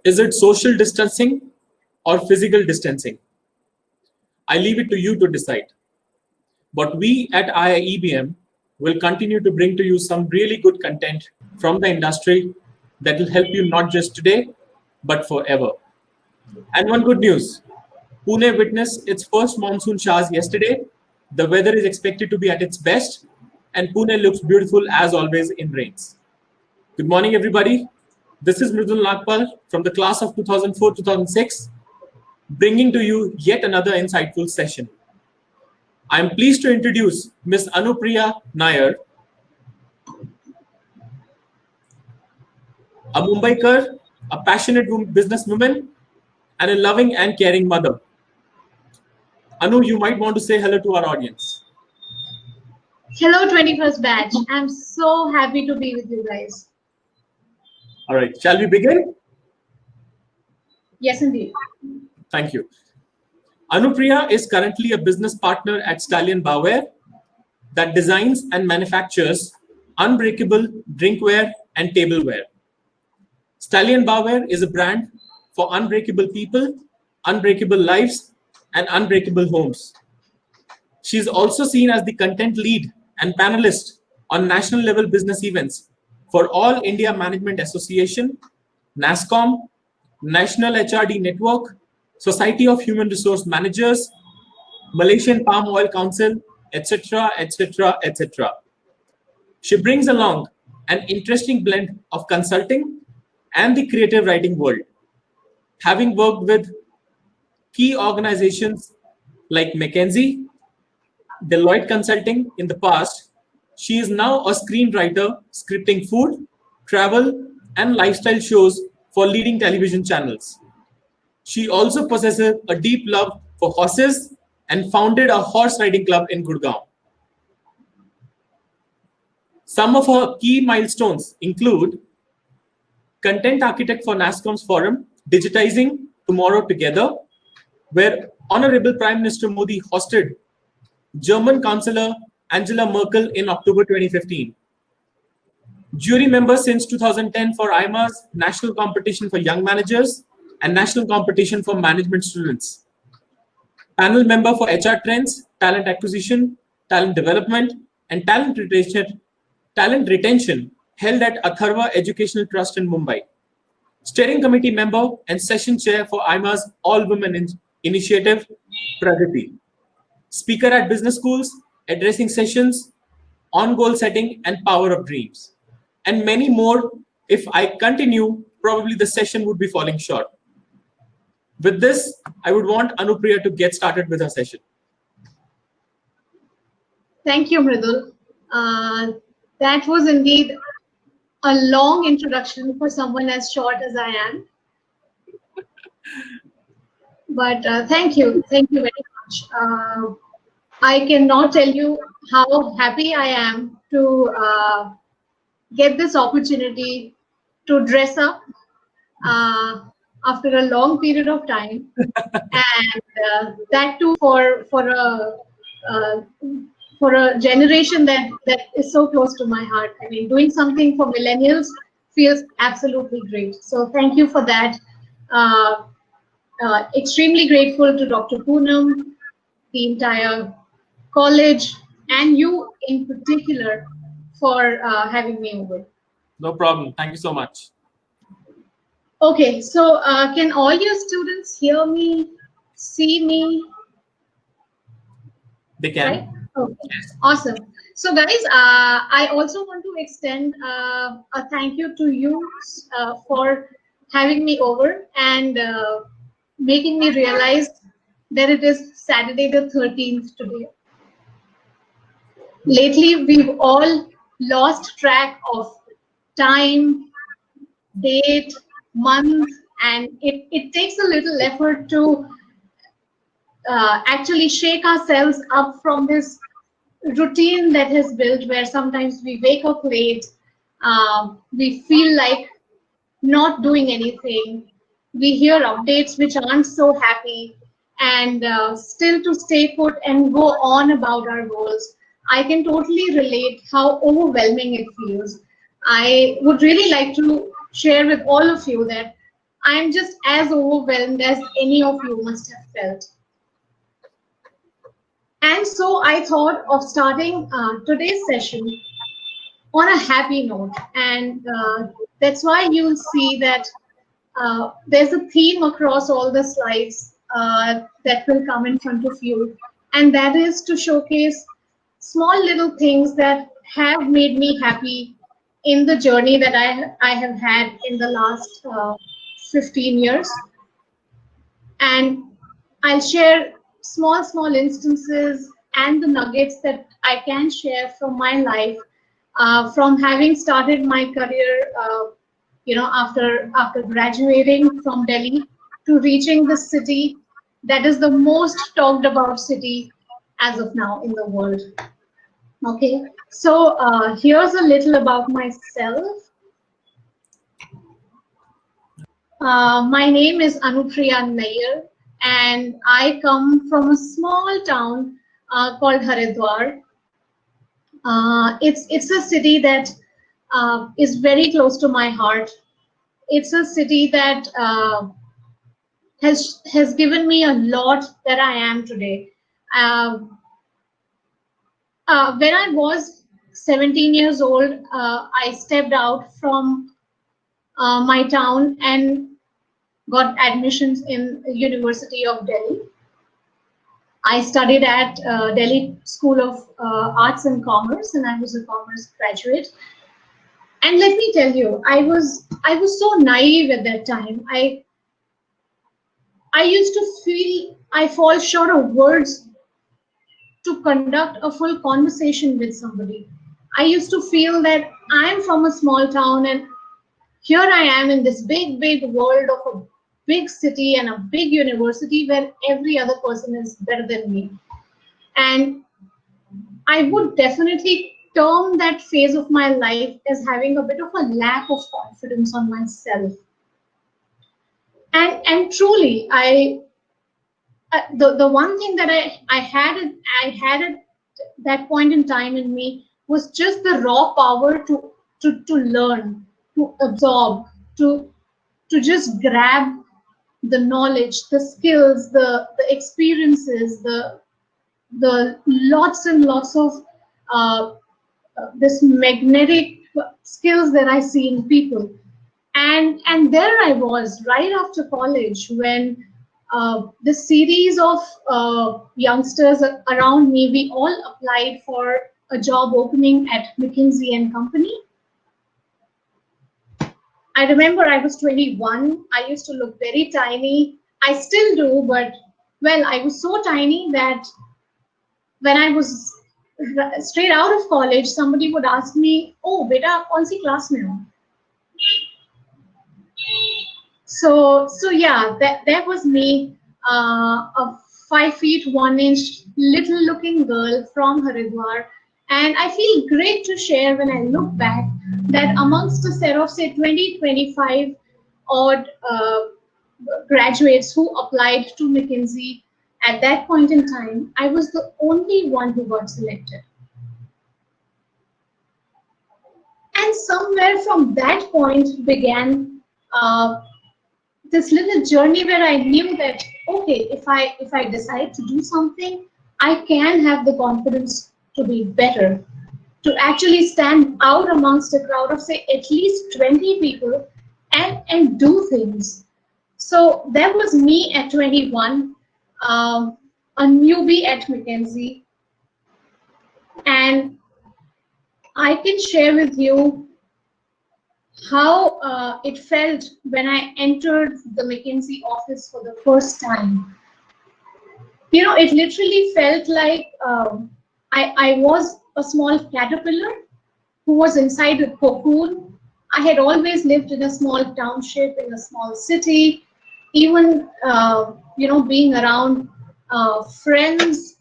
Is it social distancing or physical distancing? I leave it to you to decide. But we at IIEBM will continue to bring to you some really good content from the industry that will help you not just today, but forever. And one good news, Pune witnessed its first monsoon showers yesterday. The weather is expected to be at its best, and Pune looks beautiful as always in rains. Good morning, everybody. This is Mridul Nagpal from the class of 2004-2006, bringing to you yet another insightful session. I am pleased to introduce Ms. Anupriya Nayyar, a Mumbaikar, a passionate businesswoman, and a loving and caring mother. Anu, you might want to say hello to our audience. Hello, 21st batch. I'm so happy to be with you guys. All right, shall we begin? Yes, indeed. Thank you. Anupriya is currently a business partner at Stallion Barware that designs and manufactures unbreakable drinkware and tableware. Stallion Barware is a brand for unbreakable people, unbreakable lives, and unbreakable homes. She is also seen as the content lead and panelist on national level business events for All India Management Association, NASSCOM, National HRD Network, Society of Human Resource Managers, Malaysian Palm Oil Council, etc., etc., etc. She brings along an interesting blend of consulting and the creative writing world. Having worked with key organizations like McKinsey, Deloitte Consulting in the past, she is now a screenwriter scripting food, travel, and lifestyle shows for leading television channels. She also possesses a deep love for horses and founded a horse riding club in Gurgaon. Some of her key milestones include content architect for NASSCOM's forum, Digitizing Tomorrow Together, where Honorable Prime Minister Modi hosted German Chancellor Angela Merkel in October 2015. Jury member since 2010 for IIMA's National Competition for Young Managers and National Competition for Management Students. Panel member for HR Trends, Talent Acquisition, Talent Development, and Talent Retention held at Atharva Educational Trust in Mumbai. Steering Committee member and Session Chair for IIMA's All Women Initiative, Pragati. Speaker at business schools, addressing sessions on goal setting and power of dreams. And many more. If I continue, probably the session would be falling short. With this, I would want Anupriya to get started with her session. Thank you, Mridul. That was indeed a long introduction for someone as short as I am. But thank you very much. I cannot tell you how happy I am to get this opportunity to dress up after a long period of time, and that too for a generation that is so close to my heart. I mean, doing something for millennials feels absolutely great. So thank you for that. Extremely grateful to Dr. Poonam, the entire college, and you in particular for having me over. No problem. Thank you so much. Okay, so can all your students hear me, see me? They can. Right? Okay, awesome. So guys, I also want to extend a thank you to you for having me over and making me realize that it is Saturday the 13th today. Lately, we've all lost track of time, date, month, and it takes a little effort to actually shake ourselves up from this routine that has built, where sometimes we wake up late, we feel like not doing anything, we hear updates which aren't so happy, and still to stay put and go on about our goals. I can totally relate how overwhelming it feels. I would really like to share with all of you that I'm just as overwhelmed as any of you must have felt. And so I thought of starting today's session on a happy note. And that's why you'll see that there's a theme across all the slides that will come in front of you. And that is to showcase small little things that have made me happy in the journey that I have had in the last 15 years. And I'll share small instances and the nuggets that I can share from my life, from having started my career, after graduating from Delhi to reaching the city that is the most talked about city as of now in the world. Okay, so here's a little about myself. My name is Anupriya Nayyar, and I come from a small town called Haridwar. It's a city that is very close to my heart. It's a city that has given me a lot that I am today. Uh, when I was 17 years old, I stepped out from my town and got admissions in University of Delhi. I studied at Delhi School of Arts and Commerce, and I was a commerce graduate. And let me tell you, I was so naive at that time. I used to feel I fall short of words to conduct a full conversation with somebody. I used to feel that I'm from a small town and here I am in this big world of a big city and a big university where every other person is better than me. And I would definitely term that phase of my life as having a bit of a lack of confidence on myself. And truly, the one thing that I had at that point in time in me was just the raw power to learn, to absorb, to just grab the knowledge, the skills, the experiences, the lots and lots of uh, this magnetic skills that I see in people. And there I was right after college when the series of youngsters around me, we all applied for a job opening at McKinsey and Company. I remember I was 21. I used to look very tiny. I still do, but well, I was so tiny that when I was straight out of college, somebody would ask me, "Oh, beta, kaun si class mein ho?" So yeah, that was me, a 5 feet 1 inch little looking girl from Haridwar, and I feel great to share when I look back that amongst a set of say 20-25 odd graduates who applied to McKinsey at that point in time, I was the only one who got selected. And somewhere from that point began this little journey where I knew that okay, if I decide to do something, I can have the confidence to be better, to actually stand out amongst a crowd of say at least 20 people and do things. So that was me at 21, a newbie at McKinsey, and I can share with you how it felt when I entered the McKinsey office for the first time. You know, it literally felt like I was a small caterpillar who was inside a cocoon. I had always lived in a small township, in a small city, even, being around friends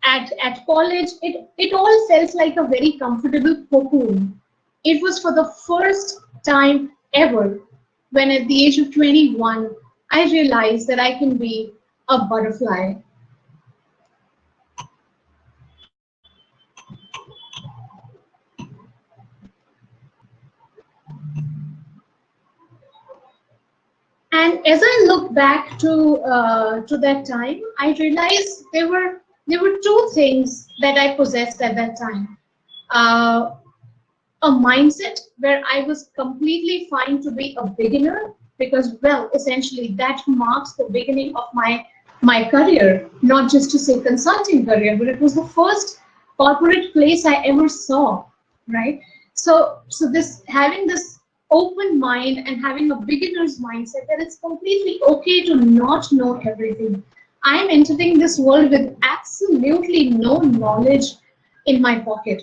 at college. It all felt like a very comfortable cocoon. It was for the first time ever when at the age of 21, I realized that I can be a butterfly. And as I look back to that time, I realized there were two things that I possessed at that time. Uh, a mindset where I was completely fine to be a beginner because, well, essentially that marks the beginning of my career, not just to say consulting career, but it was the first corporate place I ever saw, right? So this having this open mind and having a beginner's mindset that it's completely okay to not know everything. I'm entering this world with absolutely no knowledge in my pocket.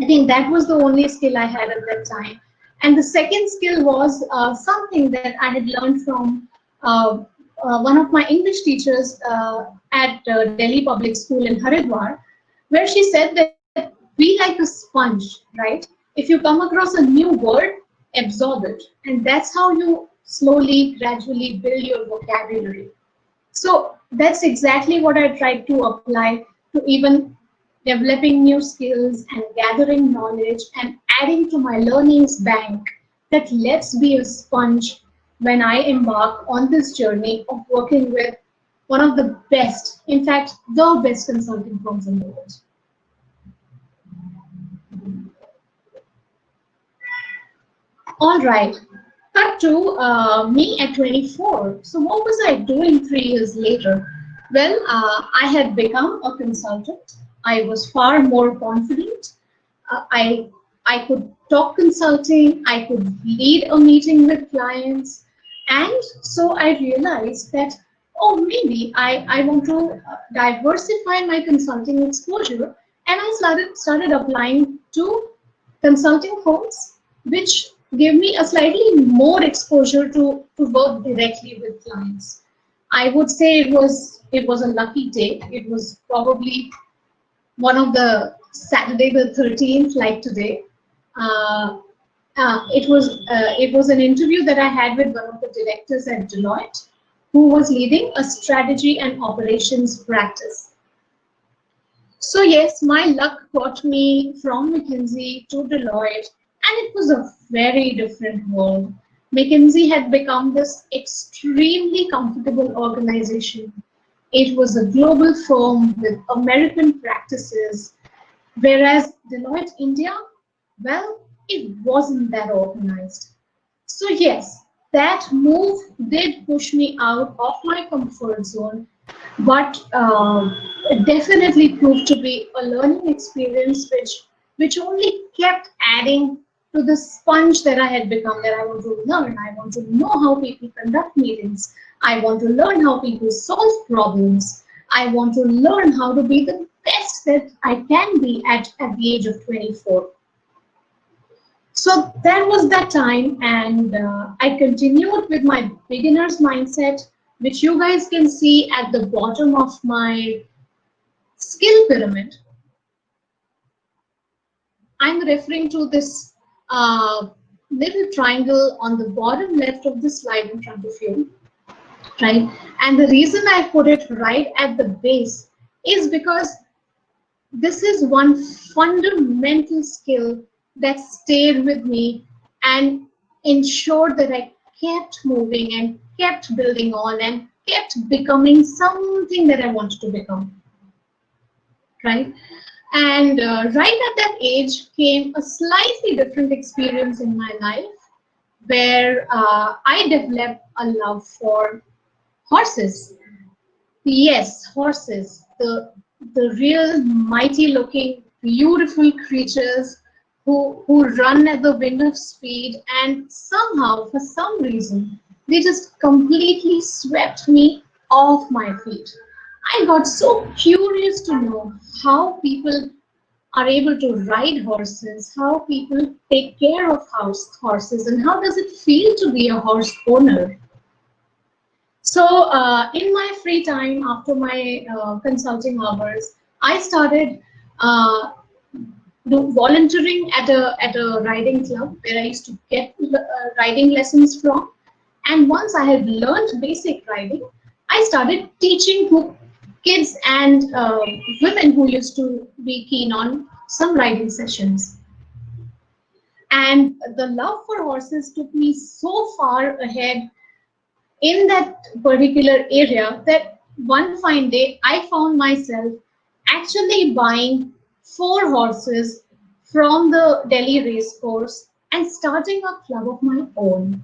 I think that was the only skill I had at that time. And the second skill was something that I had learned from one of my English teachers at Delhi Public School in Haridwar, where she said that be like a sponge, right? If you come across a new word, absorb it. And that's how you slowly, gradually build your vocabulary. So that's exactly what I tried to apply to even developing new skills and gathering knowledge and adding to my learnings bank that let's be a sponge when I embark on this journey of working with one of the best, in fact, the best consulting firms in the world. All right, cut to me at 24. So what was I doing 3 years later? Well, I had become a consultant. I was far more confident. I could talk consulting. I could lead a meeting with clients. And so I realized that, oh, maybe I want to diversify my consulting exposure. And I started applying to consulting firms, which gave me a slightly more exposure to work directly with clients. I would say it was a lucky day. It was probably one of the Saturday the 13th, like today. Uh, it was an interview that I had with one of the directors at Deloitte, who was leading a strategy and operations practice. So yes, my luck brought me from McKinsey to Deloitte, and it was a very different world. McKinsey had become this extremely comfortable organization. It was a global firm with American practices, whereas Deloitte India, well, it wasn't that organized. So yes, that move did push me out of my comfort zone, but it definitely proved to be a learning experience which only kept adding to the sponge that I had become, that I want to learn. I want to know how people conduct meetings. I want to learn how people solve problems. I want to learn how to be the best that I can be at the age of 24. So that was that time, and I continued with my beginner's mindset, which you guys can see at the bottom of my skill pyramid. I'm referring to this little triangle on the bottom left of the slide in front of you, right? And the reason I put it right at the base is because this is one fundamental skill that stayed with me and ensured that I kept moving and kept building on and kept becoming something that I wanted to become, right? And right at that age came a slightly different experience in my life where I developed a love for horses. Yes, horses, the real mighty looking, beautiful creatures who run at the wind of speed, and somehow, for some reason, they just completely swept me off my feet. I got so curious to know how people are able to ride horses, how people take care of horses, and how does it feel to be a horse owner. So in my free time after my consulting hours, I started volunteering at a riding club where I used to get riding lessons from. And once I had learned basic riding, I started teaching kids and women who used to be keen on some riding sessions. And the love for horses took me so far ahead in that particular area that one fine day I found myself actually buying 4 horses from the Delhi race course and starting a club of my own.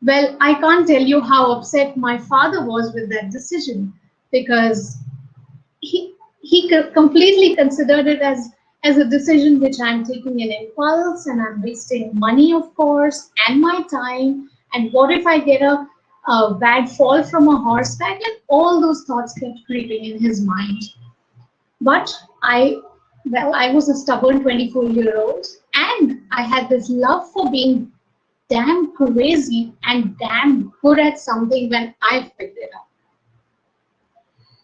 Well, I can't tell you how upset my father was with that decision, because he completely considered it as a decision which I'm taking in impulse, and I'm wasting money, of course, and my time. And what if I get a bad fall from a horseback? And all those thoughts kept creeping in his mind. But I was a stubborn 24-year-old, and I had this love for being damn crazy and damn good at something when I picked it up.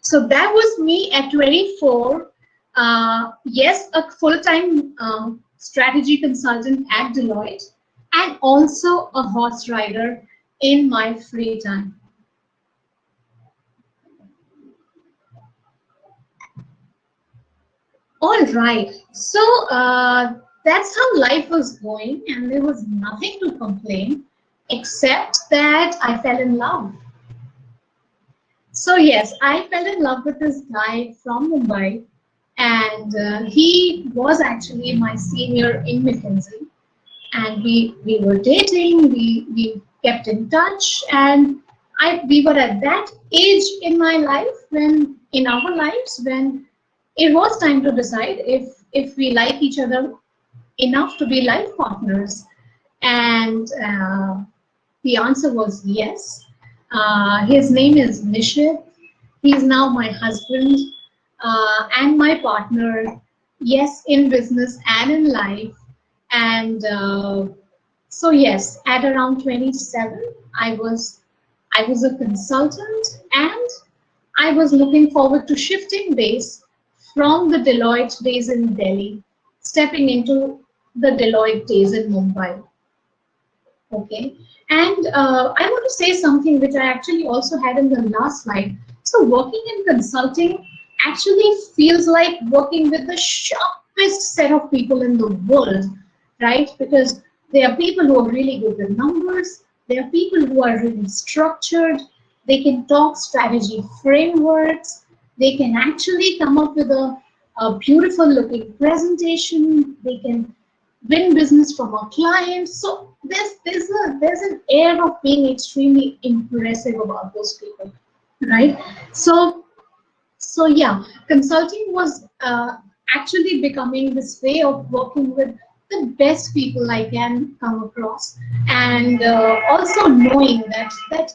So that was me at 24. Yes, a full-time strategy consultant at Deloitte, and also a horse rider in my free time. All right, so that's how life was going, and there was nothing to complain except that I fell in love. So yes, I fell in love with this guy from Mumbai, and he was actually my senior in McKinsey, and we were dating. We kept in touch, and we were at that age in my life, when in our lives, when it was time to decide if we like each other enough to be life partners. And the answer was yes. His name is Nishit. He's now my husband and my partner, yes, in business and in life. And so yes, at around 27, I was a consultant, and I was looking forward to shifting base from the Deloitte days in Delhi, stepping into the Deloitte days in Mumbai. Okay, and I want to say something which I actually also had in the last slide. So working in consulting actually feels like working with the sharpest set of people in the world, right? Because there are people who are really good with numbers. There are people who are really structured. They can talk strategy frameworks. They can actually come up with a beautiful looking presentation. They can win business from our clients. So there's an air of being extremely impressive about those people, right? So yeah, consulting was actually becoming this way of working with the best people I can come across, and also knowing that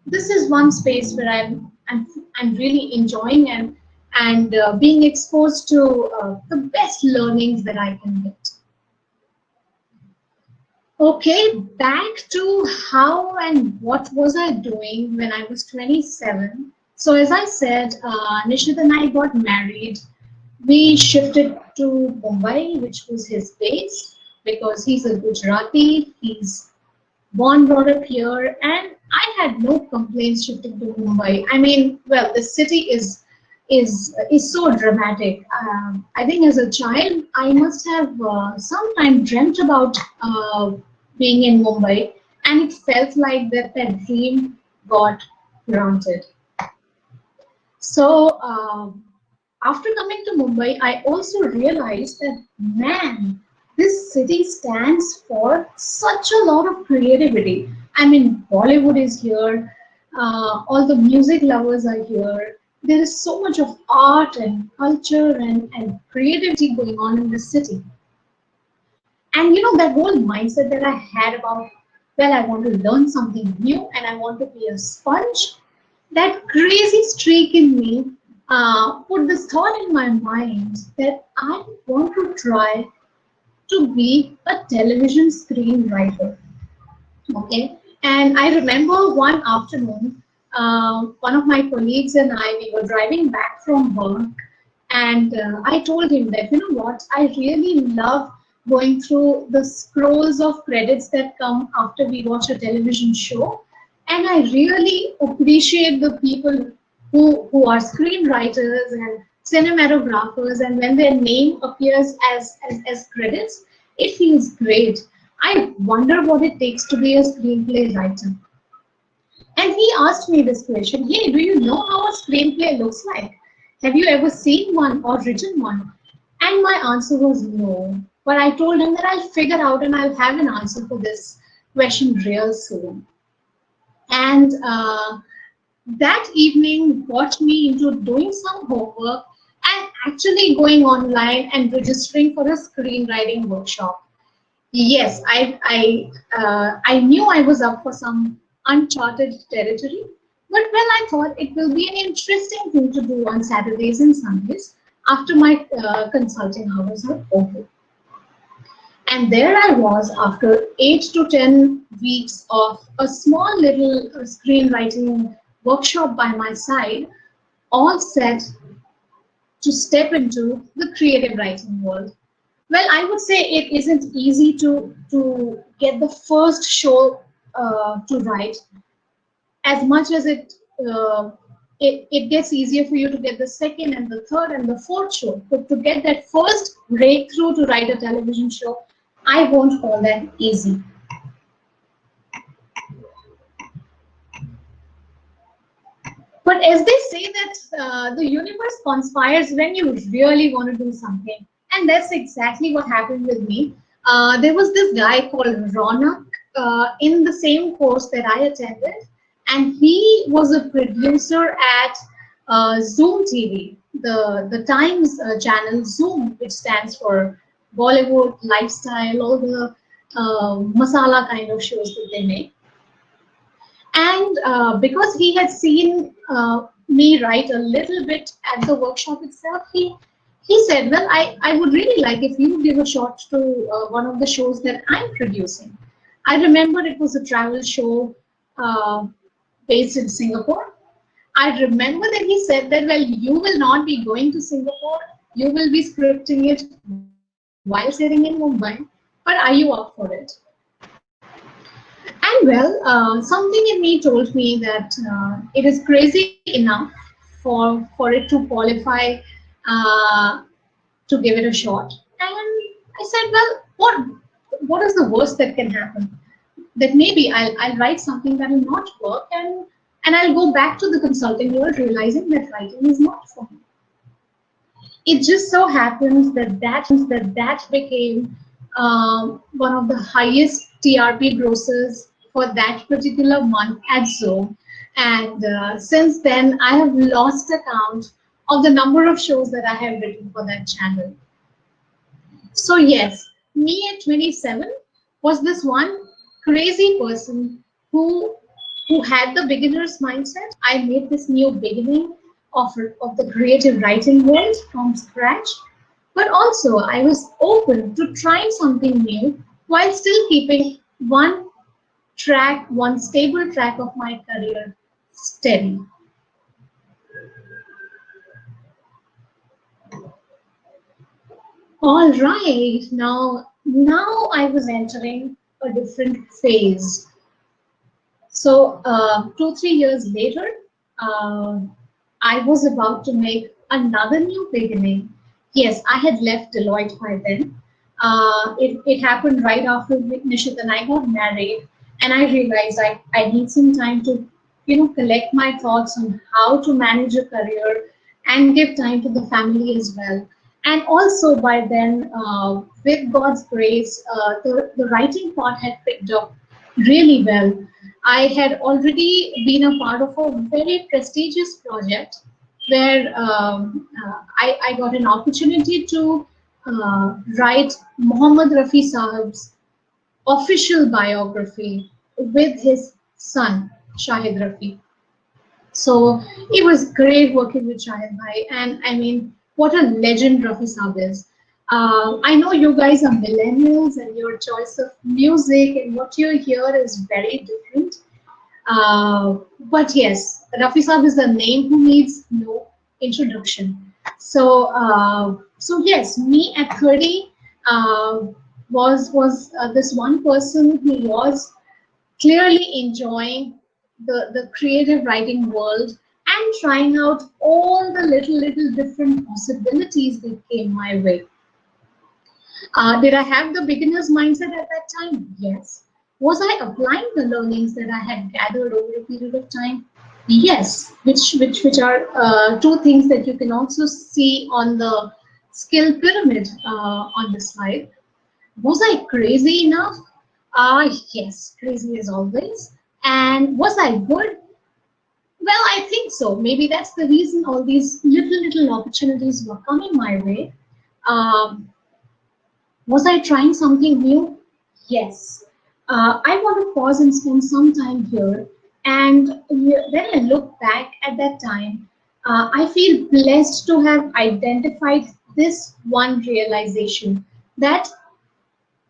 this is one space where I'm really enjoying, and being exposed to the best learnings that I can get. Okay, back to how and what was I doing when I was 27. So as I said, Nishit and I got married. We shifted to Mumbai, which was his base, because he's a Gujarati. He's born, brought up here, and I had no complaints shifting to Mumbai. I mean, well, the city is so dramatic. I think as a child, I must have sometime dreamt about being in Mumbai, and it felt like that dream got granted. So after coming to Mumbai, I also realized that, man, this city stands for such a lot of creativity. I mean, Bollywood is here, all the music lovers are here. There is so much of art and culture and creativity going on in the city. And you know, that whole mindset that I had about, well, I want to learn something new and I want to be a sponge, that crazy streak in me put this thought in my mind that I want to try to be a television screenwriter. Okay, and I remember one afternoon, one of my colleagues and I, we were driving back from work, and I told him that, you know what, I really love going through the scrolls of credits that come after we watch a television show, and I really appreciate the people who are screenwriters and cinematographers, and when their name appears as credits, it feels great. I wonder what it takes to be a screenplay writer. And he asked me this question, hey, do you know how a screenplay looks like? Have you ever seen one or written one? And my answer was no. But I told him that I'll figure out and I'll have an answer for this question real soon. And that evening got me into doing some homework and actually going online and registering for a screenwriting workshop. Yes, I knew I was up for some uncharted territory, but well, I thought it will be an interesting thing to do on Saturdays and Sundays after my consulting hours are over. And there I was after 8 to 10 weeks of a small little screenwriting workshop by my side, all set to step into the creative writing world. Well, I would say it isn't easy to get the first show to write as much as it gets easier for you to get the second and the third and the fourth show. But to get that first breakthrough to write a television show, I won't call that easy. But as they say that the universe conspires when you really want to do something. And that's exactly what happened with me. There was this guy called Ronak in the same course that I attended. And he was a producer at Zoom TV, the Times channel Zoom, which stands for Bollywood, lifestyle, all the masala kind of shows that they make. And because he had seen me write a little bit at the workshop itself, he said, well, I would really like if you give a shot to one of the shows that I'm producing. I remember it was a travel show based in Singapore. I remember that he said that, well, you will not be going to Singapore, you will be scripting it while sitting in Mumbai, but are you up for it? And well, something in me told me that it is crazy enough for it to qualify to give it a shot. And I said, well, what is the worst that can happen? That maybe I'll write something that will not work, and I'll go back to the consulting world realizing that writing is not for me. It just so happens that became one of the highest TRP grosses for that particular month at Zoom. And since then, I have lost account of the number of shows that I have written for that channel. So yes, me at 27 was this one crazy person who had the beginner's mindset. I made this new beginning of the creative writing world from scratch, but also I was open to trying something new while still keeping one stable track of my career steady. All right, now I was entering a different phase. So 2-3 years later, I was about to make another new beginning. Yes, I had left Deloitte by then. It happened right after Nishit and I got married, and I realized I need some time to, collect my thoughts on how to manage a career and give time to the family as well. And also by then, with God's grace, the writing part had picked up really well. I had already been a part of a very prestigious project where I got an opportunity to write Muhammad Rafi Sahab's official biography with his son, Shahid Rafi. So it was great working with Shahid Bhai, and I mean, what a legend Rafi Saab is. I know you guys are millennials and your choice of music and what you hear is very different. But yes, Rafi Saab is a name who needs no introduction. So yes, me at 30 was this one person who was clearly enjoying the creative writing world and trying out all the little different possibilities that came my way. Did I have the beginner's mindset at that time? Yes. Was I applying the learnings that I had gathered over a period of time? Yes, which are two things that you can also see on the skill pyramid on the slide. Was I crazy enough? Yes, crazy as always. And was I good? Well, I think so. Maybe that's the reason all these little opportunities were coming my way. Um, was I trying something new? Yes. I want to pause and spend some time here. And when I look back at that time, I feel blessed to have identified this one realization that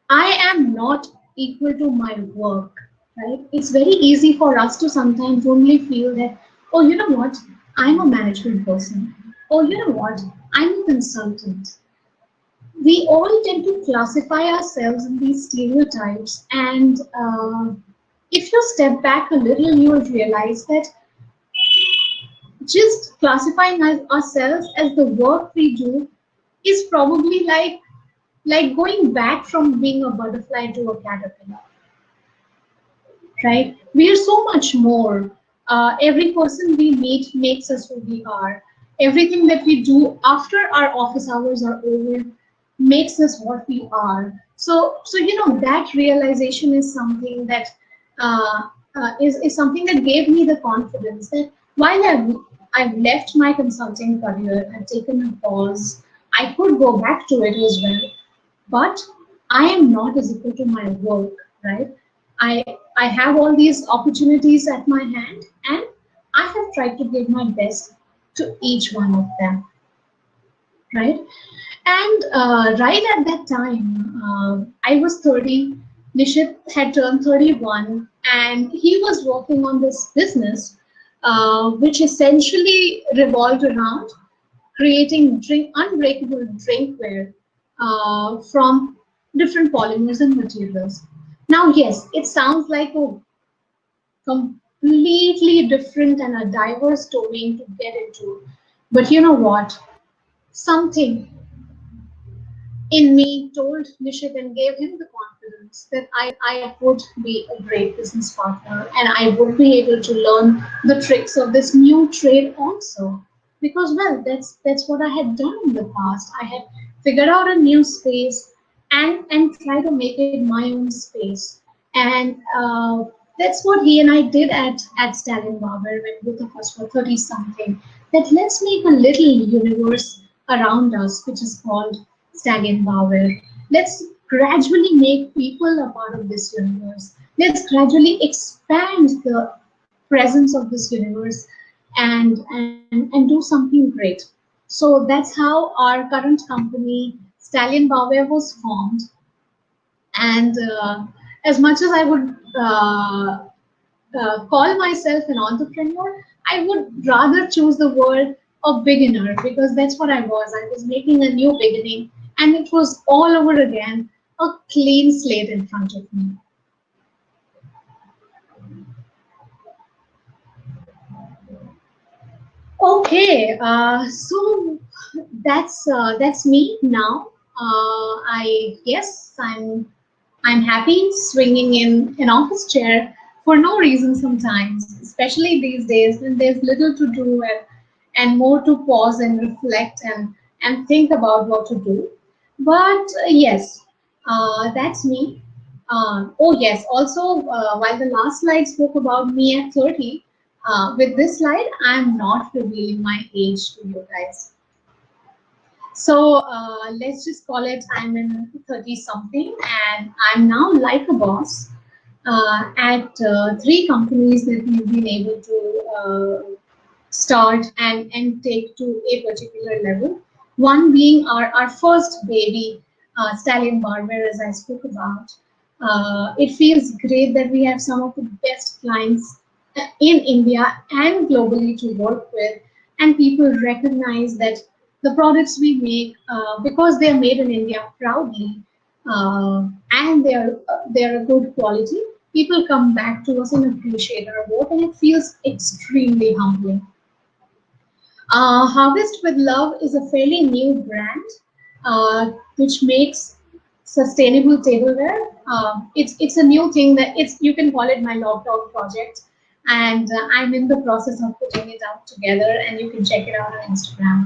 I am not equal to my work, right? It's very easy for us to sometimes only feel that, oh, you know what? I'm a management person. Oh, you know what? I'm a consultant. We all tend to classify ourselves in these stereotypes, and if you step back a little, you'll realize that just classifying ourselves as the work we do is probably like going back from being a butterfly to a caterpillar, right? We are so much more. Every person we meet makes us who we are. Everything that we do after our office hours are over makes us what we are. So you know that realization is something that is something that gave me the confidence that while I've left my consulting career, I've taken a pause. I could go back to it as well, but I am not as equal to my work, right? I have all these opportunities at my hand, and I have tried to give my best to each one of them, right? And right at that time, I was 30. Nishit had turned 31, and he was working on this business, which essentially revolved around creating unbreakable drinkware from different polymers and materials. Now, yes, it sounds like a completely different and a diverse domain to get into. But you know what? Something in me told Nishit and gave him the confidence that I would be a great business partner and I would be able to learn the tricks of this new trade also. Because well, that's what I had done in the past. I had figured out a new space and try to make it my own space. And that's what he and I did at Stalin Barber when both of us were 30 something. That let's make a little universe around us, which is called Stalin Barber. Let's gradually make people a part of this universe. Let's gradually expand the presence of this universe and do something great. So that's how our current company, Stallion Barware, was formed. And as much as I would call myself an entrepreneur, I would rather choose the word a beginner because that's what I was. I was making a new beginning and it was all over again, a clean slate in front of me. Okay, so that's me now. I yes, I'm happy swinging in an office chair for no reason sometimes, especially these days when there's little to do and more to pause and reflect and think about what to do. But yes, that's me. Oh yes, also while the last slide spoke about me at 30, with this slide, I'm not revealing my age to you guys. So let's just call it I'm in 30 something and I'm now like a boss at three companies that we've been able to start and take to a particular level. One being our first baby, Stallion Barber, as I spoke about. It feels great that we have some of the best clients in India and globally to work with, and people recognize that the products we make, because they are made in India proudly, and they're a good quality, people come back to us and appreciate our work, and it feels extremely humbling. Harvest with Love is a fairly new brand, which makes sustainable tableware. It's a new thing that you can call it my laptop project, and I'm in the process of putting it out together, and you can check it out on Instagram.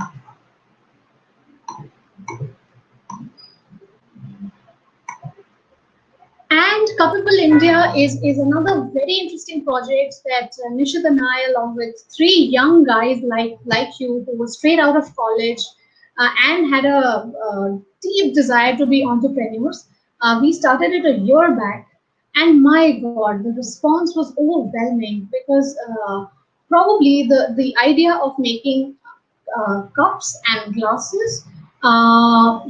And Cuppable India is another very interesting project that Nishit and I, along with three young guys like you, who were straight out of college and had a deep desire to be entrepreneurs, we started it a year back. And my God, the response was overwhelming because probably the idea of making cups and glasses,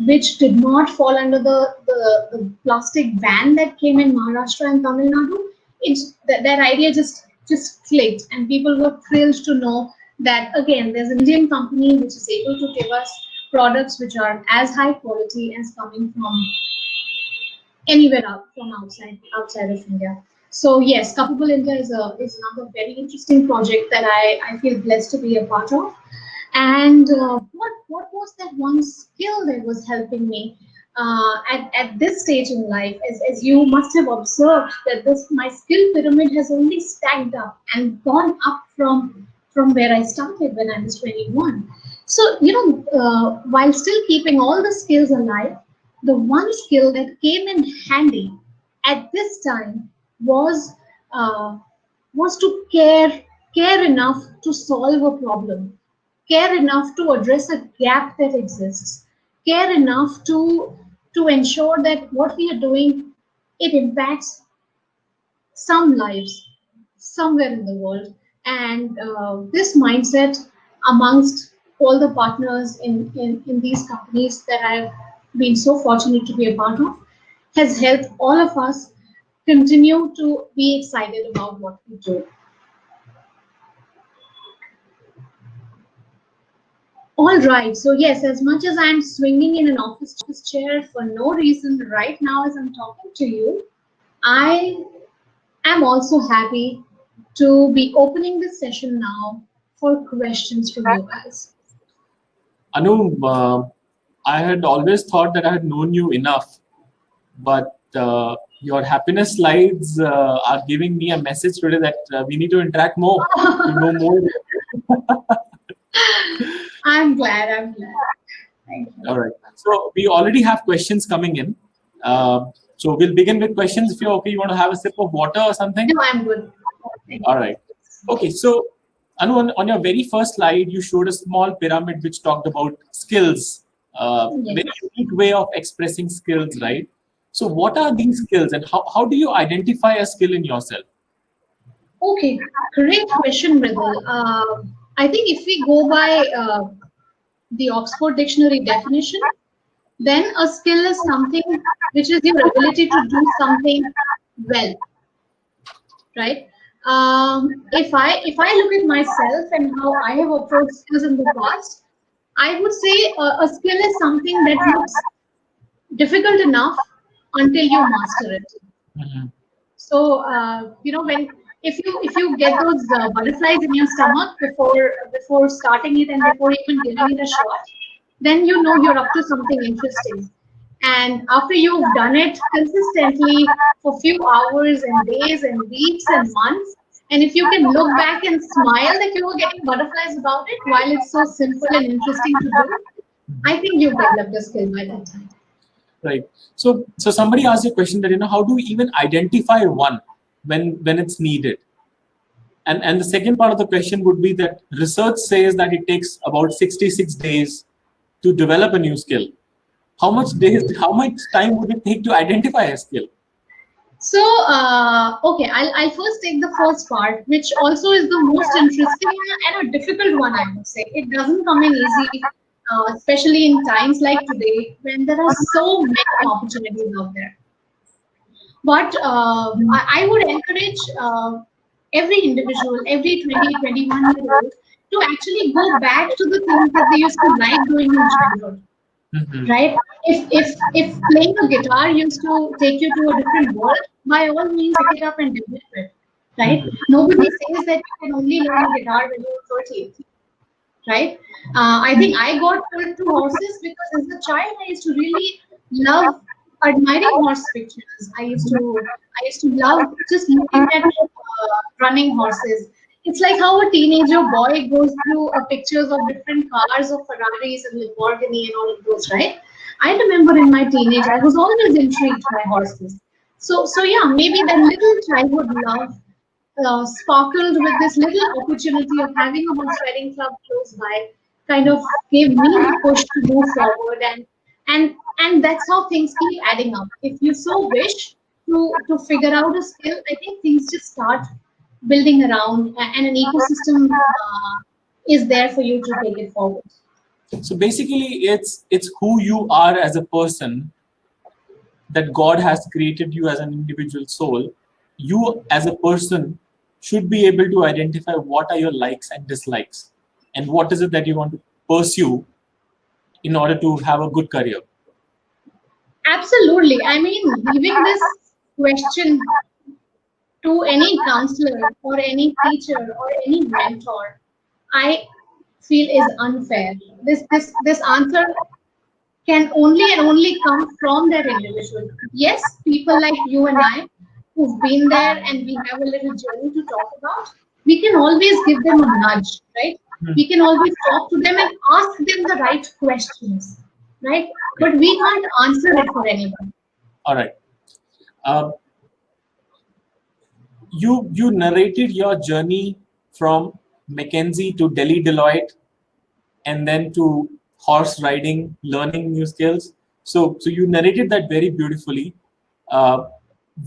which did not fall under the plastic ban that came in Maharashtra and Tamil Nadu. That idea just clicked, and people were thrilled to know that again there's an Indian company which is able to give us products which are as high quality as coming from anywhere out from outside of India. So yes, Cuppable India is another very interesting project that I feel blessed to be a part of. And what was that one skill that was helping me at this stage in life? As you must have observed that my skill pyramid has only stacked up and gone up from where I started when I was 21. So while still keeping all the skills alive, the one skill that came in handy at this time was to care enough to solve a problem, care enough to address a gap that exists, care enough to ensure that what we are doing, it impacts some lives somewhere in the world. And this mindset amongst all the partners in these companies that I've been so fortunate to be a part of has helped all of us continue to be excited about what we do. All right, so yes, as much as I'm swinging in an office chair for no reason right now as I'm talking to you, I am also happy to be opening this session now for questions from you guys. Anu, I had always thought that I had known you enough, but your happiness slides are giving me a message today that we need to interact more, to know more. I'm glad. Thank you. All right. So we already have questions coming in. So we'll begin with questions. If you're okay, you want to have a sip of water or something? No, I'm good. All right. Okay. So Anu, on your very first slide, you showed a small pyramid which talked about skills. Yes. Very unique way of expressing skills, right? So what are these skills, and how do you identify a skill in yourself? Okay, great question, Mridul. I think if we go by the Oxford Dictionary definition, then a skill is something which is your ability to do something well, right? If I look at myself and how I have approached skills in the past, I would say a skill is something that looks difficult enough until you master it. Mm-hmm. So when if you get those butterflies in your stomach before starting it and before even giving it a shot, then you know you're up to something interesting. And after you've done it consistently for a few hours and days and weeks and months, and if you can look back and smile that you were getting butterflies about it while it's so simple and interesting to do, I think you've developed a skill by that time. Right. So somebody asked a question that, how do we even identify one when it's needed? And the second part of the question would be that research says that it takes about 66 days to develop a new skill. How much time would it take to identify a skill? So, okay, I'll first take the first part, which also is the most interesting and a difficult one, I would say. It doesn't come in easy, especially in times like today when there are so many opportunities out there. But I would encourage every individual, every 20, 21-year-old to actually go back to the things that they used to like doing in childhood. Mm-hmm. Right? If playing a guitar used to take you to a different world, by all means pick it up and develop it. Right? Mm-hmm. Nobody says that you can only learn a guitar when you're 30. Right? I think I got pulled to horses because as a child I used to really love admiring horse pictures. I used to love just looking at running horses. It's like how a teenager boy goes through pictures of different cars, of Ferraris and Lamborghini and all of those, right? I remember in my teenage, I was always intrigued by horses. So yeah, maybe that little childhood love sparkled with this little opportunity of having a horse riding club close by, kind of gave me the push to move forward, and that's how things keep adding up. If you so wish to figure out a skill, I think things just start building around, and an ecosystem is there for you to take it forward. So basically, it's who you are as a person, that God has created you as an individual soul. You as a person should be able to identify what are your likes and dislikes, and what is it that you want to pursue in order to have a good career. Absolutely. I mean, leaving this question to any counselor or any teacher or any mentor, I feel is unfair. This answer can only and only come from that individual. Yes, people like you and I who've been there and we have a little journey to talk about, we can always give them a nudge, right? We can always talk to them and ask them the right questions, right? But we can't answer it for anyone. All right. Um, you narrated your journey from McKinsey to Delhi Deloitte, and then to horse riding, learning new skills. So you narrated that very beautifully. Uh,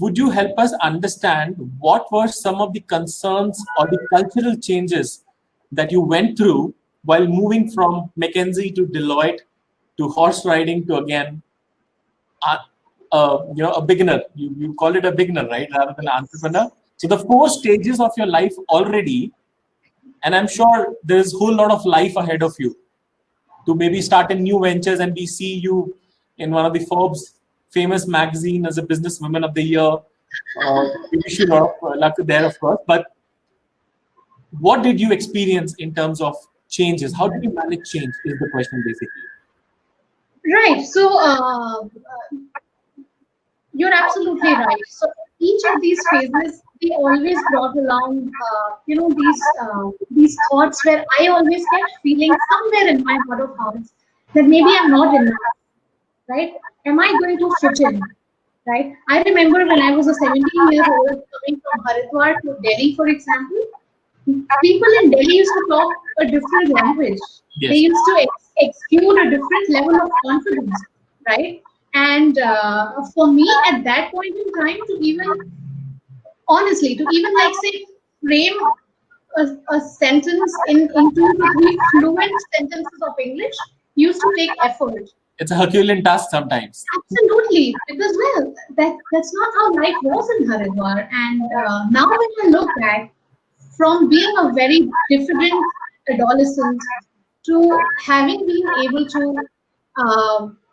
would you help us understand what were some of the concerns or the cultural changes that you went through while moving from McKinsey to Deloitte to horse riding to, again, a beginner? You call it a beginner, right, rather than an entrepreneur. So the 4 stages of your life already, and I'm sure there's a whole lot of life ahead of you to maybe start in new ventures, and we see you in one of the Forbes famous magazine as a businesswoman of the year. We wish you a lot of luck there, of course. But what did you experience in terms of changes? How did you manage change is the question, basically. Right. So you're absolutely right. So each of these phases, they always brought along, these thoughts where I always kept feeling somewhere in my heart of hearts that maybe I'm not enough, right? Am I going to fit in, right? I remember when I was a 17-year-old coming from Haridwar to Delhi, for example, people in Delhi used to talk a different language. Yes. They used to exude a different level of confidence, right? And for me, at that point in time, to even honestly, to even like say frame a sentence in 2 to 3 fluent sentences of English used to take effort. It's a Herculean task sometimes. Absolutely, because well, that's not how life was in Haridwar. And now when I look back, from being a very diffident adolescent to having been able to,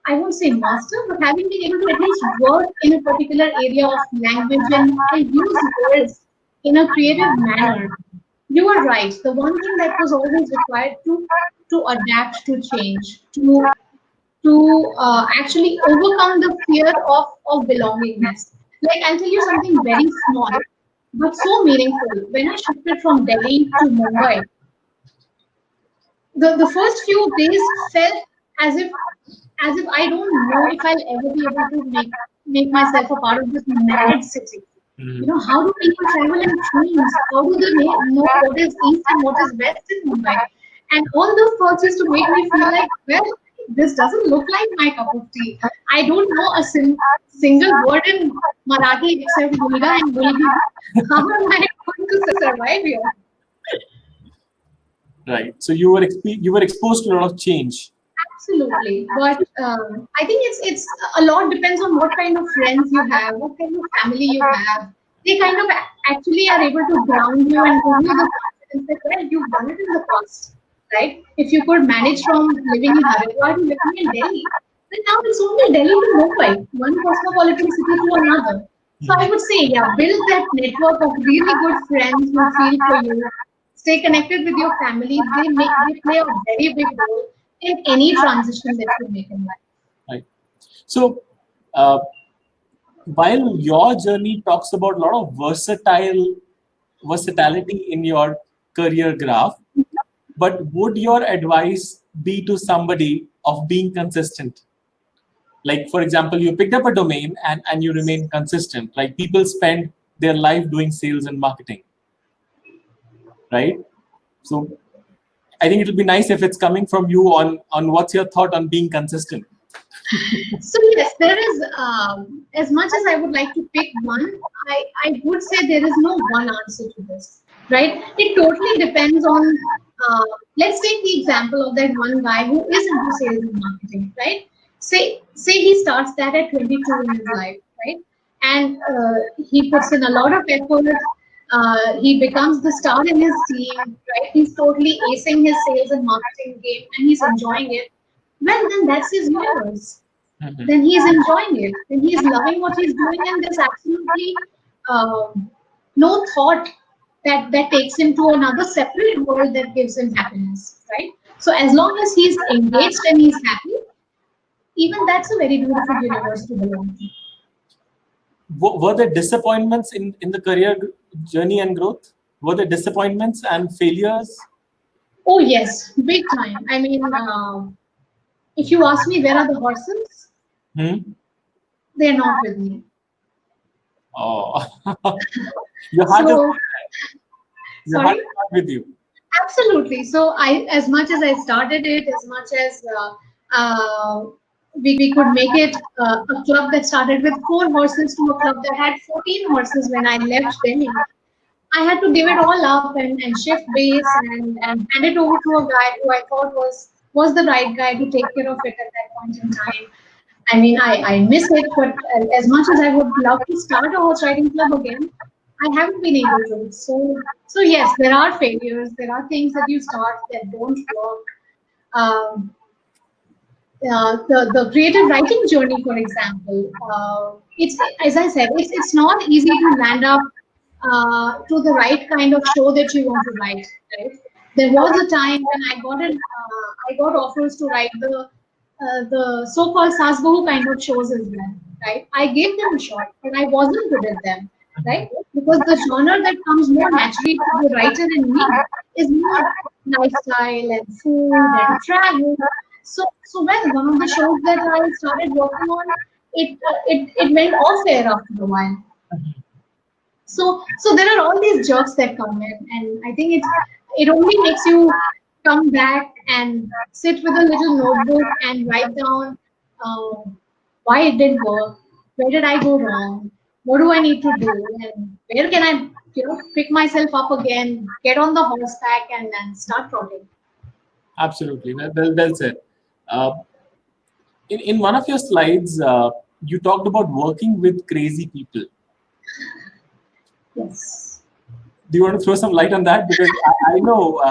I won't say master, but having been able to at least work in a particular area of language and use words in a creative manner. You are right. The one thing that was always required to adapt to change, to actually overcome the fear of belongingness. Like I'll tell you something very small, but so meaningful. When I shifted from Delhi to Mumbai, the first few days felt as if as if I don't know if I'll ever be able to make myself a part of this mad city. You know, how do people travel in trains? How do they know what is east and what is west in Mumbai? And all those thoughts used to make me feel like, well, this doesn't look like my cup of tea. I don't know a single word in Marathi except Gulga and Gulgi. How am I going to survive here? Right. So you were exposed to a lot of change. Absolutely, but I think it's a lot depends on what kind of friends you have, what kind of family you have. They kind of actually are able to ground you and give you the confidence that well, you've done it in the past, right? If you could manage from living in Haridwar to living in Delhi, then now it's only Delhi to Mumbai, one cosmopolitan city to another. So I would say, yeah, build that network of really good friends who feel for you. Stay connected with your family. They play a very big role in any transition that you make in life. Right. So uh, while your journey talks about a lot of versatility in your career graph, but would your advice be to somebody of being consistent? Like, for example, you picked up a domain and you remain consistent. Like, people spend their life doing sales and marketing, right? So I think it'll be nice if it's coming from you on what's your thought on being consistent. So yes, there is, as much as I would like to pick one, I would say there is no one answer to this, right? It totally depends on, let's take the example of that one guy who is into sales and marketing, right? Say he starts that at 22 in his life, right? And he puts in a lot of effort. He becomes the star in his team, right? He's totally acing his sales and marketing game, and he's enjoying it. Well, then that's his universe. Then he's enjoying it, then he's loving what he's doing, and there's absolutely no thought that takes him to another separate world that gives him happiness, right? So as long as he's engaged and he's happy, even that's a very beautiful universe to belong to. Were there disappointments in the career journey and growth? Were there disappointments and failures? Oh yes, big time. I mean, if you ask me where are the horses, they're not with me. Oh, your heart So, is sorry? not with you. Absolutely. So as much as I started it, as much as we could make it a club that started with 4 horses to a club that had 14 horses when I left Delhi, I had to give it all up and shift base and hand it over to a guy who I thought was the right guy to take care of it at that point in time. I mean, I miss it, but as much as I would love to start a horse riding club again, I haven't been able to. So yes, there are failures. There are things that you start that don't work. Um, the creative writing journey, for example, it's as I said, it's not easy to land up to the right kind of show that you want to write. Right? There was a time when I got offers to write the so-called Sasbahu kind of shows as well. Right? I gave them a shot, but I wasn't good at them. Right? Because the genre that comes more naturally to the writer in me is more lifestyle and food and travel. So well, one of the shows that I started working on, it went off air after a while. So there are all these jerks that come in, and I think it only makes you come back and sit with a little notebook and write down why it didn't work, where did I go wrong, what do I need to do, and where can I pick myself up again, get on the horseback and start trotting. Absolutely. Well said. Uh, in one of your slides, you talked about working with crazy people. Yes. Do you want to throw some light on that? Because I know,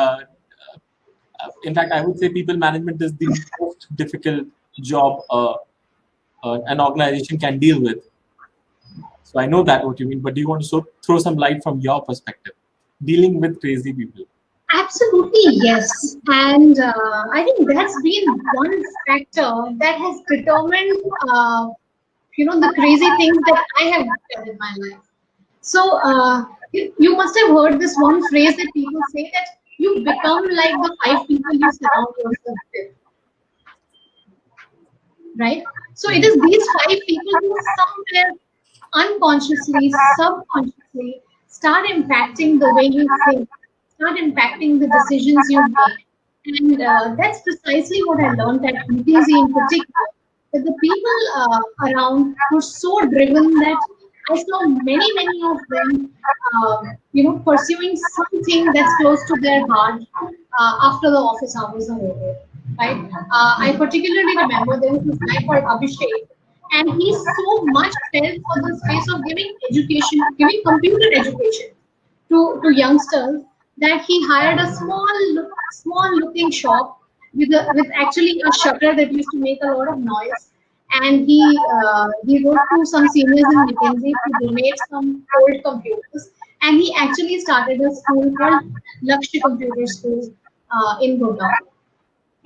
in fact, I would say people management is the most difficult job an organization can deal with. So I know that what you mean, but do you want to throw some light from your perspective, dealing with crazy people? Absolutely, yes. And I think that's been one factor that has determined, the crazy things that I have done in my life. So you must have heard this one phrase that people say that you become like the 5 people you surround yourself with, right? So it is these 5 people who somewhere unconsciously, subconsciously start impacting the way you think, start impacting the decisions you make. And that's precisely what I learned at BTZ in particular. That the people around were so driven that I saw many of them, pursuing something that's close to their heart after the office hours are over. Right? I particularly remember there was this guy called Abhishek, and he so much felt for the space of giving education, giving computer education to youngsters that he hired a small looking shop with actually a shutter that used to make a lot of noise, and he wrote to some seniors in McKinsey to donate some old computers, and he actually started a school called Lakshya Computer School in Gurgaon.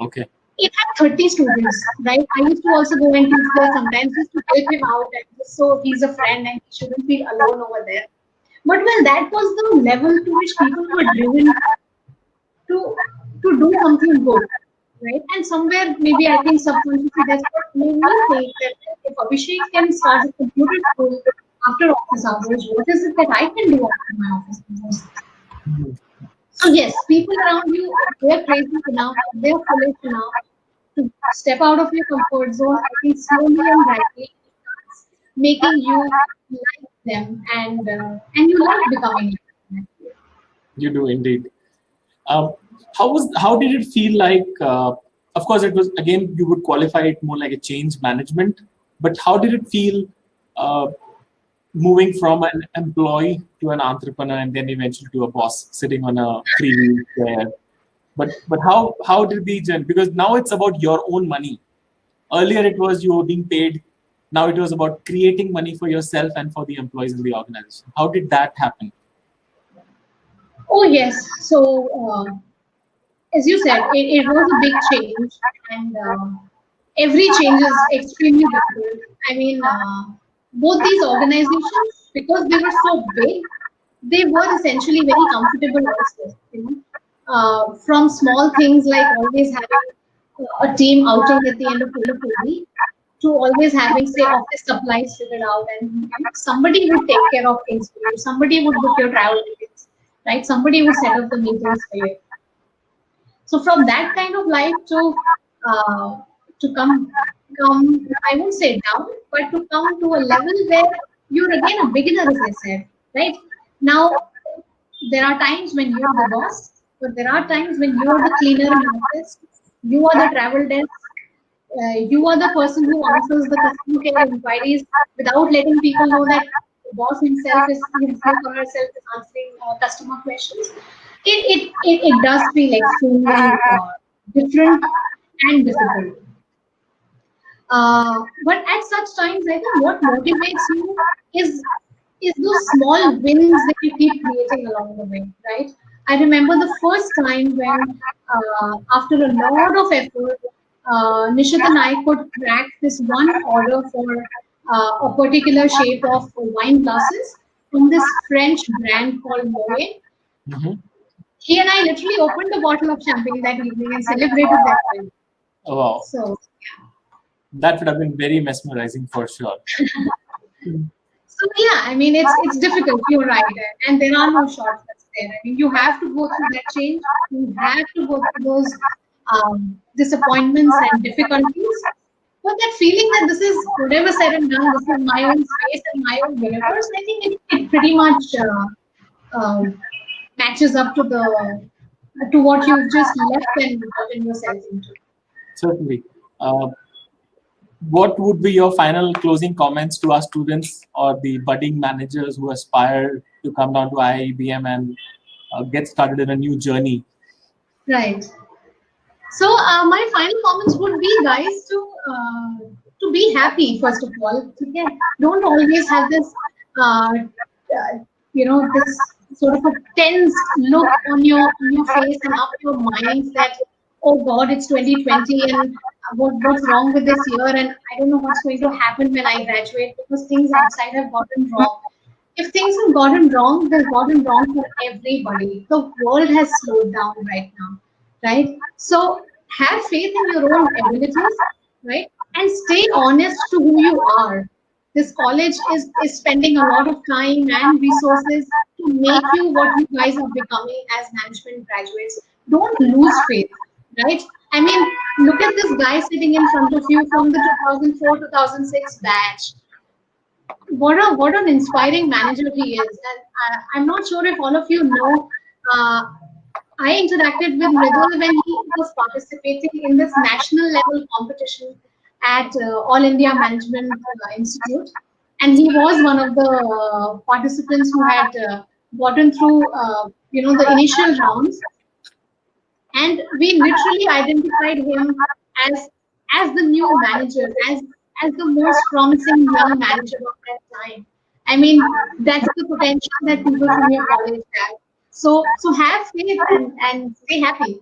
Okay. it had 30 students, right? I used to also go and teach there sometimes just to help him out, and just so he's a friend and he shouldn't feel alone over there. But well, that was the level to which people were driven to do something good, right? And somewhere maybe I think subconsciously that's what made me think that if Abhishek can start a computer school after office hours, what is it that I can do after my office hours? So yes, people around you, they're crazy enough, they're foolish enough to step out of your comfort zone. I think slowly and gradually starts making you like them, and you like becoming like them. You do indeed. Um, how did it feel like? Of course, it was again you would qualify it more like a change management. But how did it feel uh, moving from an employee to an entrepreneur and then eventually to a boss sitting on a freewheel chair? But how did the journey? Because now it's about your own money. Earlier it was you were being paid. Now it was about creating money for yourself and for the employees in the organization. How did that happen? Oh yes, so as you said, it was a big change, and every change is extremely difficult. I mean, both these organizations, because they were so big, they were essentially very comfortable also. From small things like always having a team outing at the end of the week to always having, say, office supplies figured out, and somebody would take care of things for you. Somebody would book your travel tickets, right? Somebody would set up the meetings for you. So from that kind of life uh, to come, I won't say down, but to come to a level where you're again a beginner, as I said, right? Now there are times when you're the boss, but there are times when you're the cleaner in the office, you are the travel desk, you are the person who answers the customer care inquiries without letting people know that the boss himself or herself is answering customer questions. It does feel extremely different and difficult. But at such times, I think what motivates you is those small wins that you keep creating along the way, right? I remember the first time when, after a lot of effort, Nishit and I could crack this one order for a particular shape of wine glasses from this French brand called Moet. Mhm. He and I literally opened a bottle of champagne that evening and celebrated that win. Oh, wow. So, That would have been very mesmerizing for sure. so yeah, I mean it's difficult. You're right, and there are no shortcuts there. I mean you have to go through that change. You have to go through those disappointments and difficulties. But that feeling that this is whatever said and done, this is my own space and my own universe. I think it pretty much matches up to the to what you've just left and gotten yourself into. Certainly. Uh, what would be your final closing comments to our students or the budding managers who aspire to come down to IIEBM and get started in a new journey? Right. So my final comments would be, guys, to be happy first of all. Yeah, don't always have this, this sort of a tense look on your face and up your minds that, oh God, it's 2020 and what's wrong with this year, and I don't know what's going to happen when I graduate because things outside have gotten wrong. If things have gotten wrong, they've gotten wrong for everybody. The world has slowed down right now, right? So have faith in your own abilities, right? And stay honest to who you are. This college is spending a lot of time and resources to make you what you guys are becoming as management graduates. Don't lose faith, right? I mean, look at this guy sitting in front of you from the 2004 2006 batch. What an inspiring manager he is. And I'm not sure if all of you know. Uh, I interacted with Mridul when he was participating in this national level competition at All India Management Institute, and he was one of the participants who had gotten through, the initial rounds, and we literally identified him as the new manager, as the most promising young manager of that time. I mean, that's the potential that people from your college have. So have faith and stay happy.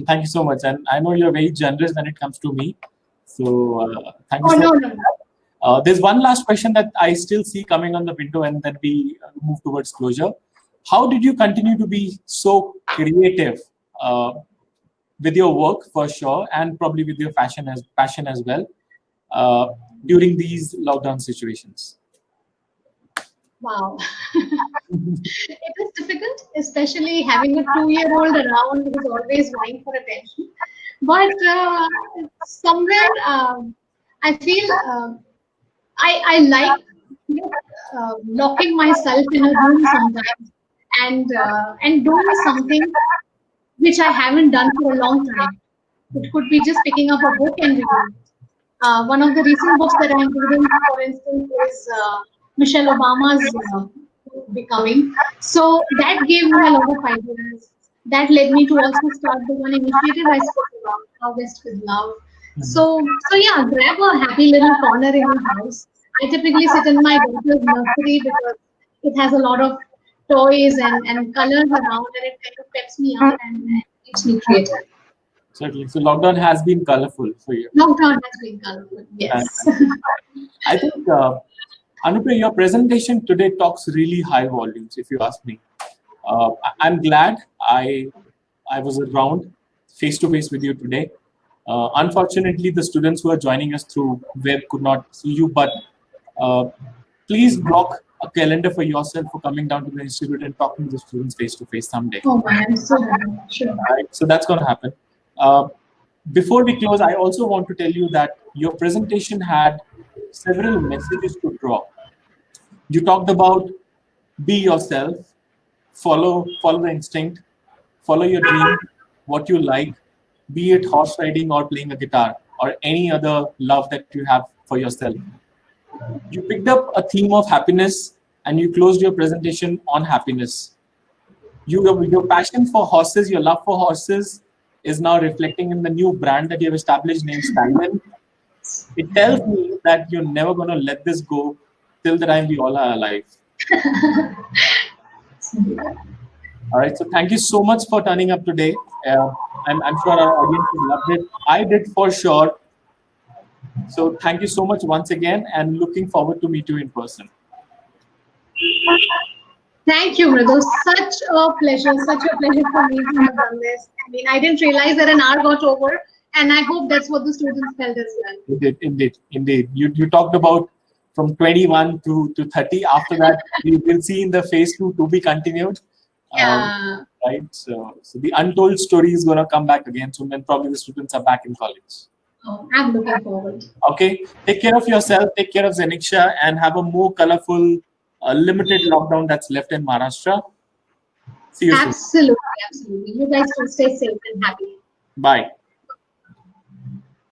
Thank you so much. And I know you're very generous when it comes to me. So thank you Oh, so no, much. no. There's one last question that I still see coming on the window, and then we move towards closure. How did you continue to be so creative with your work, for sure, and probably with your passion as well during these lockdown situations? Wow. It is difficult, especially having a 2-year-old around who is always vying for attention. But somewhere I feel I like, locking myself in a room sometimes and doing something which I haven't done for a long time. It could be just picking up a book and reading. One of the recent books that I'm reading, for instance, is Michelle Obama's Becoming. So that gave me a lot of ideas. That led me to also start the one initiative I spoke about, Harvest with Love. So yeah, grab a happy little corner in your house. I typically sit in my daughter's nursery because it has a lot of toys and colors around, and it kind of peps me up and keeps me creative. Certainly. So lockdown has been colorful for you. Lockdown has been colorful, yes. I think, Anupriya, your presentation today talks really high volumes, if you ask me. I'm glad I was around face to face with you today. Unfortunately, the students who are joining us through web could not see you, but please block a calendar for yourself for coming down to the institute and talking to the students face to face someday. Oh man, I'm so happy. Sure. Right? So that's going to happen. Before we close, I also want to tell you that your presentation had several messages to draw. You talked about be yourself, follow the instinct, follow your dream, what you like, be it horse riding or playing a guitar or any other love that you have for yourself. You picked up a theme of happiness and you closed your presentation on happiness. Your passion for horses, your love for horses is now reflecting in the new brand that you have established named Stallion. It tells me that you're never going to let this go till the time we all are alive. All right, so thank you so much for turning up today. I'm sure our audience loved it. I did for sure. So thank you so much once again, and looking forward to meet you in person. Thank you, Mridul. Such a pleasure for me to have done this. I mean, I didn't realize that an hour got over, and I hope that's what the students felt as well. Indeed. You talked about from 21 to 30. After that, we will see in the phase 2 to be continued. Yeah. Right. So the untold story is going to come back again soon, and probably the students are back in college. Oh, I'm looking forward. Okay. Take care of yourself. Take care of Zeniksha, and have a more colorful, limited lockdown that's left in Maharashtra. See you soon. Absolutely. You guys will stay safe and happy. Bye.